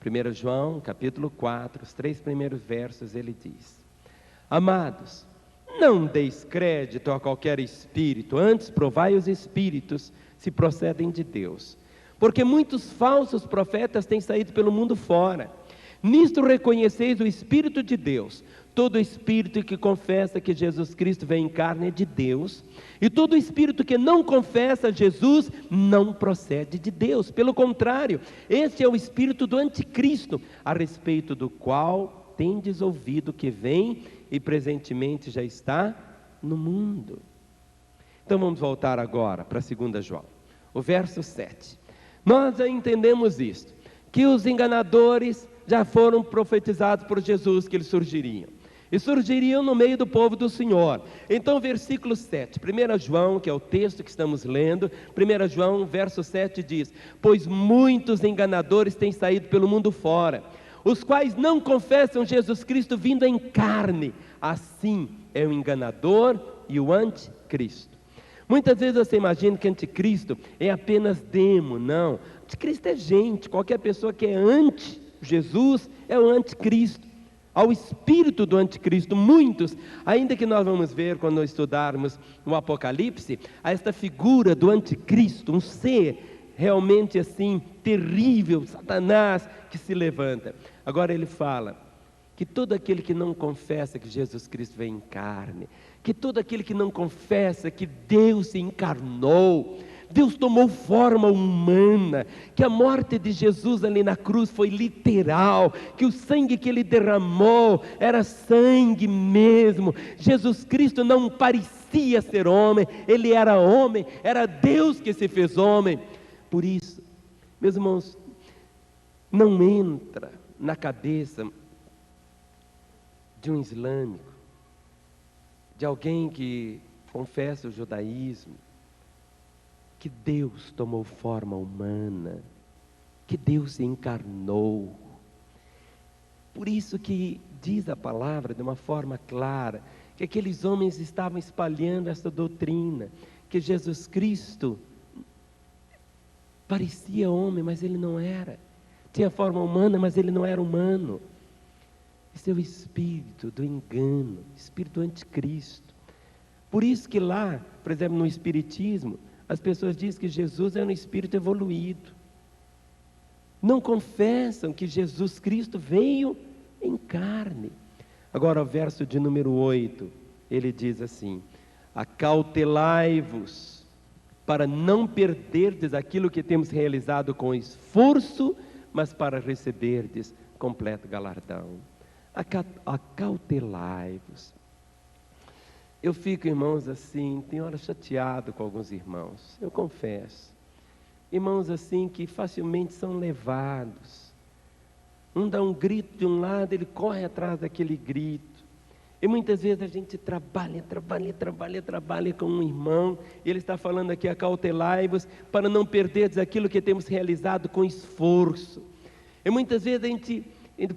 1 João, capítulo 4, os 3 primeiros versos, ele diz: Amados, não deis crédito a qualquer espírito, antes provai os espíritos se procedem de Deus. Porque muitos falsos profetas têm saído pelo mundo fora. Nisto reconheceis o Espírito de Deus. Todo espírito que confessa que Jesus Cristo vem em carne é de Deus, e todo espírito que não confessa Jesus não procede de Deus. Pelo contrário, este é o espírito do anticristo, a respeito do qual tendes ouvido que vem e presentemente já está no mundo. Então vamos voltar agora para 2 João, o verso 7. Nós já entendemos isto, que os enganadores já foram profetizados por Jesus que eles surgiriam. E surgiriam no meio do povo do Senhor. Então versículo 7, 1 João, que é o texto que estamos lendo, 1 João verso 7 diz: Pois muitos enganadores têm saído pelo mundo fora, os quais não confessam Jesus Cristo vindo em carne. Assim é o enganador e o anticristo. Muitas vezes você imagina que anticristo é apenas demo. Não, anticristo é gente. Qualquer pessoa que é anti-Jesus é o anticristo. Ao espírito do anticristo, muitos, ainda que nós vamos ver quando estudarmos o Apocalipse, a esta figura do anticristo, um ser realmente assim, terrível, Satanás, que se levanta. Agora ele fala que todo aquele que não confessa que Jesus Cristo veio em carne, que todo aquele que não confessa que Deus se encarnou, Deus tomou forma humana, que a morte de Jesus ali na cruz foi literal, que o sangue que ele derramou era sangue mesmo. Jesus Cristo não parecia ser homem, ele era homem, era Deus que se fez homem. Por isso, meus irmãos, não entra na cabeça de um islâmico, de alguém que confessa o judaísmo, que Deus tomou forma humana, que Deus se encarnou. Por isso que diz a palavra de uma forma clara, que aqueles homens estavam espalhando essa doutrina, que Jesus Cristo parecia homem, mas ele não era. Tinha forma humana, mas ele não era humano. Esse é o espírito do engano, espírito do anticristo. Por isso que lá, por exemplo, no Espiritismo, as pessoas dizem que Jesus é um espírito evoluído. Não confessam que Jesus Cristo veio em carne. Agora o verso de número 8, ele diz assim: acautelai-vos, para não perderdes aquilo que temos realizado com esforço, mas para receberdes completo galardão. Acautelai-vos. Eu fico, irmãos, assim, tem hora chateado com alguns irmãos, eu confesso. Irmãos assim que facilmente são levados. Um dá um grito de um lado, ele corre atrás daquele grito. E muitas vezes a gente trabalha com um irmão, e ele está falando aqui: acautelai-vos, para não perderdes aquilo que temos realizado com esforço. E muitas vezes a gente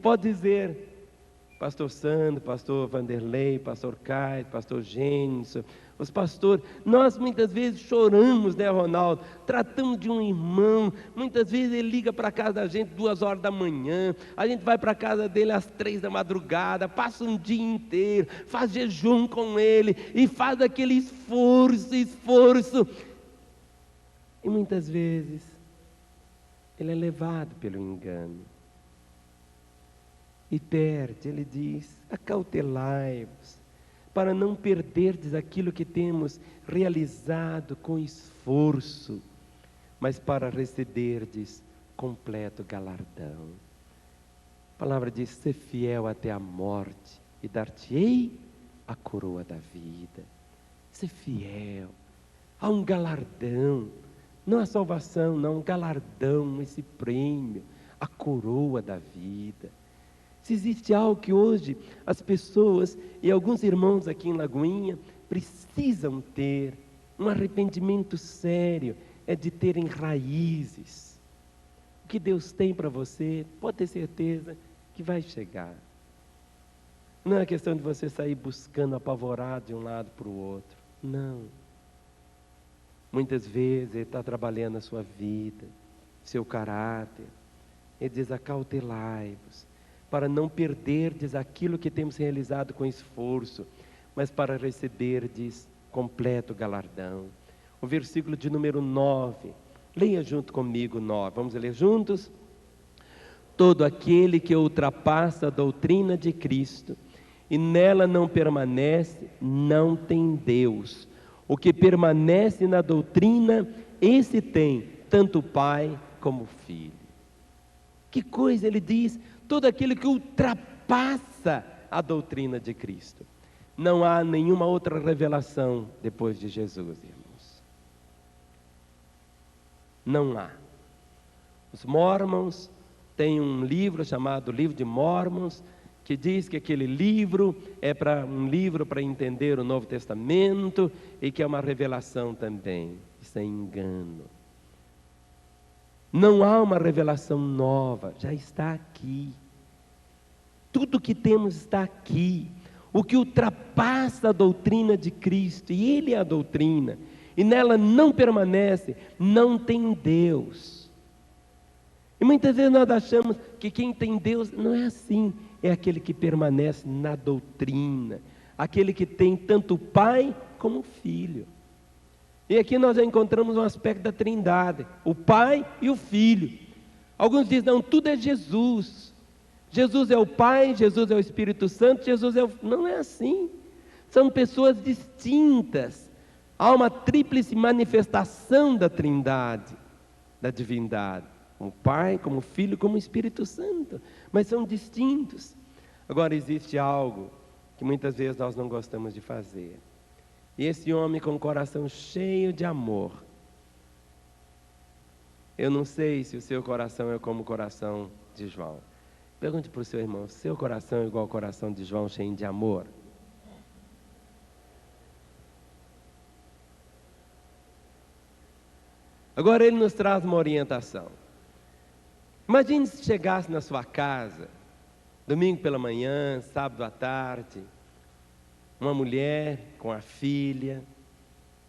pode dizer: Pastor Sandro, Pastor Vanderlei, Pastor Caio, Pastor Gênison, os pastores, nós muitas vezes choramos, né, Ronaldo? Tratamos de um irmão, muitas vezes ele liga para a casa da gente 2 horas da manhã, a gente vai para a casa dele às 3 da madrugada, passa um dia inteiro, faz jejum com ele, e faz aquele esforço, e muitas vezes ele é levado pelo engano, e perde. Ele diz: acautelai-vos, para não perderdes aquilo que temos realizado com esforço, mas para receberdes completo galardão. A palavra diz: ser fiel até a morte, e dar-te-ei a coroa da vida. Ser fiel, há um galardão, não a salvação, não, um galardão, esse prêmio, a coroa da vida. Se existe algo que hoje as pessoas, e alguns irmãos aqui em Lagoinha, precisam ter um arrependimento sério, é de terem raízes. O que Deus tem para você, pode ter certeza que vai chegar. Não é questão de você sair buscando apavorado de um lado para o outro. Não. Muitas vezes Ele está trabalhando a sua vida, seu caráter. Ele diz: acautelai-vos, para não perderdes aquilo que temos realizado com esforço, mas para receberdes completo galardão. O versículo de número 9, leia junto comigo 9, vamos ler juntos? Todo aquele que ultrapassa a doutrina de Cristo e nela não permanece, não tem Deus. O que permanece na doutrina, esse tem tanto o Pai como o Filho. Que coisa, ele diz, todo aquele que ultrapassa a doutrina de Cristo. Não há nenhuma outra revelação depois de Jesus, irmãos. Não há. Os Mormons têm um livro chamado Livro de Mormons, que diz que aquele livro é um livro para entender o Novo Testamento e que é uma revelação também. Isso é engano. Não há uma revelação nova, já está aqui. Tudo que temos está aqui. O que ultrapassa a doutrina de Cristo, e Ele é a doutrina, e nela não permanece, não tem Deus. E muitas vezes nós achamos que quem tem Deus não é assim, é aquele que permanece na doutrina, aquele que tem tanto o Pai como o Filho. E aqui nós já encontramos um aspecto da Trindade, o Pai e o Filho. Alguns dizem, não, tudo é Jesus. Jesus é o Pai, Jesus é o Espírito Santo, Jesus é o... Não é assim. São pessoas distintas. Há uma tríplice manifestação da Trindade, da divindade. Como Pai, como Filho, como Espírito Santo. Mas são distintos. Agora existe algo que muitas vezes nós não gostamos de fazer. E esse homem com o coração cheio de amor. Eu não sei se o seu coração é como o coração de João. Pergunte para o seu irmão, seu coração é igual ao coração de João, cheio de amor? Agora ele nos traz uma orientação. Imagine se chegasse na sua casa, domingo pela manhã, sábado à tarde, uma mulher com a filha,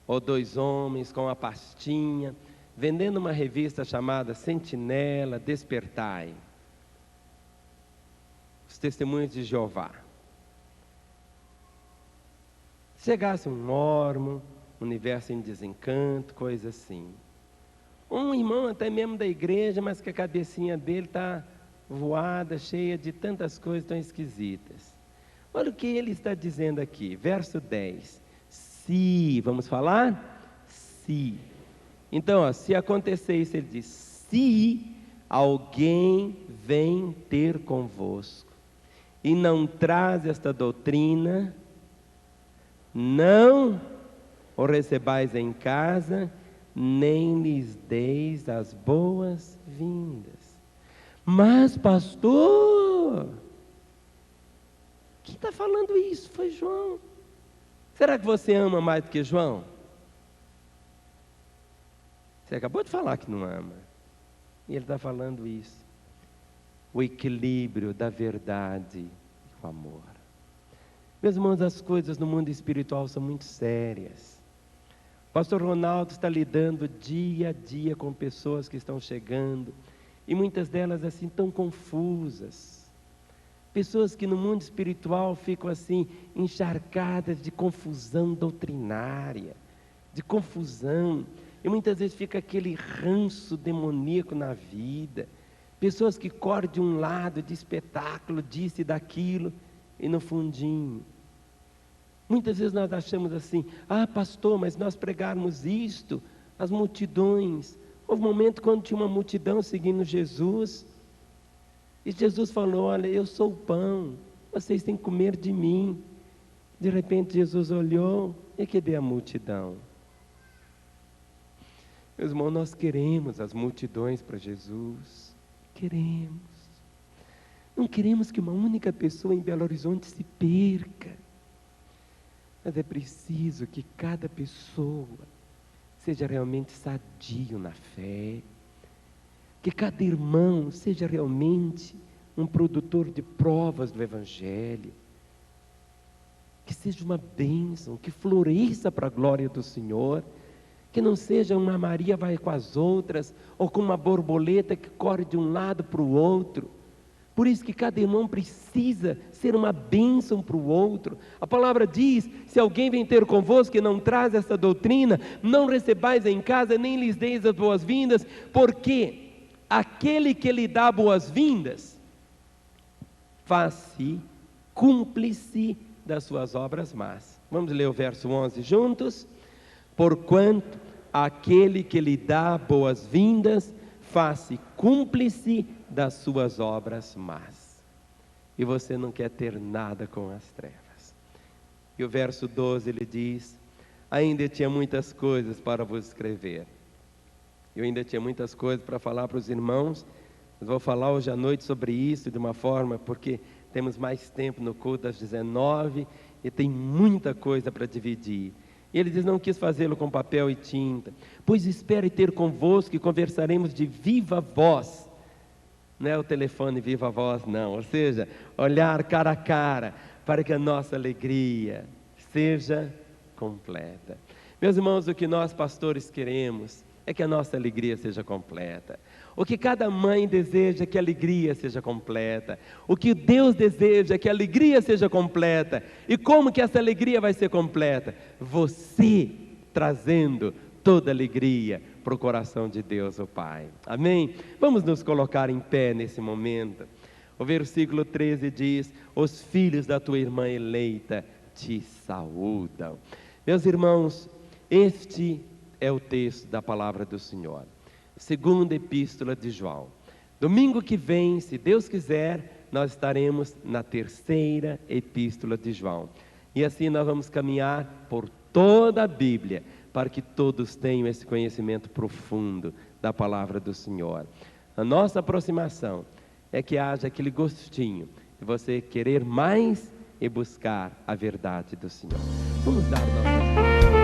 ou dois homens com a pastinha, vendendo uma revista chamada Sentinela, Despertai. Os testemunhos de Jeová. Chegasse um mormon, universo em desencanto, coisa assim. Um irmão até mesmo da igreja, mas que a cabecinha dele está voada, cheia de tantas coisas tão esquisitas. Olha o que ele está dizendo aqui, verso 10. Se, vamos falar? Se. Então, ó, se acontecer isso, ele diz, se alguém vem ter convosco e não traz esta doutrina, não o recebais em casa, nem lhes deis as boas-vindas. Mas, pastor, quem está falando isso? Foi João. Será que você ama mais do que João? Você acabou de falar que não ama. E ele está falando isso. O equilíbrio da verdade e o amor. Meus irmãos, as coisas no mundo espiritual são muito sérias. O pastor Ronaldo está lidando dia a dia com pessoas que estão chegando, e muitas delas assim tão confusas. Pessoas que no mundo espiritual ficam assim encharcadas de confusão doutrinária, de confusão, e muitas vezes fica aquele ranço demoníaco na vida. Pessoas que correm de um lado de espetáculo, disso e daquilo, e no fundinho. Muitas vezes nós achamos assim, pastor, mas nós pregarmos isto, as multidões. Houve um momento quando tinha uma multidão seguindo Jesus, e Jesus falou, olha, eu sou o pão, vocês têm que comer de mim. De repente Jesus olhou, e cadê a multidão? Meus irmãos, nós queremos as multidões para Jesus. Queremos. Não queremos que uma única pessoa em Belo Horizonte se perca. Mas é preciso que cada pessoa seja realmente sadio na fé, que cada irmão seja realmente um produtor de provas do Evangelho, que seja uma bênção, que floresça para a glória do Senhor, que não seja uma Maria vai com as outras, ou com uma borboleta que corre de um lado para o outro. Por isso que cada irmão precisa ser uma bênção para o outro. A palavra diz, se alguém vem ter convosco e não traz essa doutrina, não recebais em casa, nem lhes deis as boas-vindas, porque aquele que lhe dá boas-vindas, faz-se cúmplice das suas obras más. Vamos ler o verso 11 juntos? Porquanto aquele que lhe dá boas-vindas, faz-se cúmplice das suas obras más. E você não quer ter nada com as trevas. E o verso 12 ele diz, ainda tinha muitas coisas para vos escrever. Eu ainda tinha muitas coisas para falar para os irmãos, mas vou falar hoje à noite sobre isso de uma forma, porque temos mais tempo no culto das 19 e tem muita coisa para dividir. E ele diz, não quis fazê-lo com papel e tinta, pois espere ter convosco e conversaremos de viva voz. Não é o telefone viva voz não, ou seja, olhar cara a cara, para que a nossa alegria seja completa. Meus irmãos, o que nós pastores queremos é que a nossa alegria seja completa. O que cada mãe deseja é que a alegria seja completa. O que Deus deseja é que a alegria seja completa. E como que essa alegria vai ser completa? Você trazendo toda a alegria para o coração de Deus, o Pai. Amém? Vamos nos colocar em pé nesse momento. O versículo 13 diz, os filhos da tua irmã eleita te saúdam. Meus irmãos, este é o texto da palavra do Senhor. Segunda epístola de João. Domingo que vem, se Deus quiser, nós estaremos na terceira epístola de João. E assim nós vamos caminhar por toda a Bíblia, para que todos tenham esse conhecimento profundo da palavra do Senhor. A nossa aproximação é que haja aquele gostinho de você querer mais e buscar a verdade do Senhor. Vamos dar nossas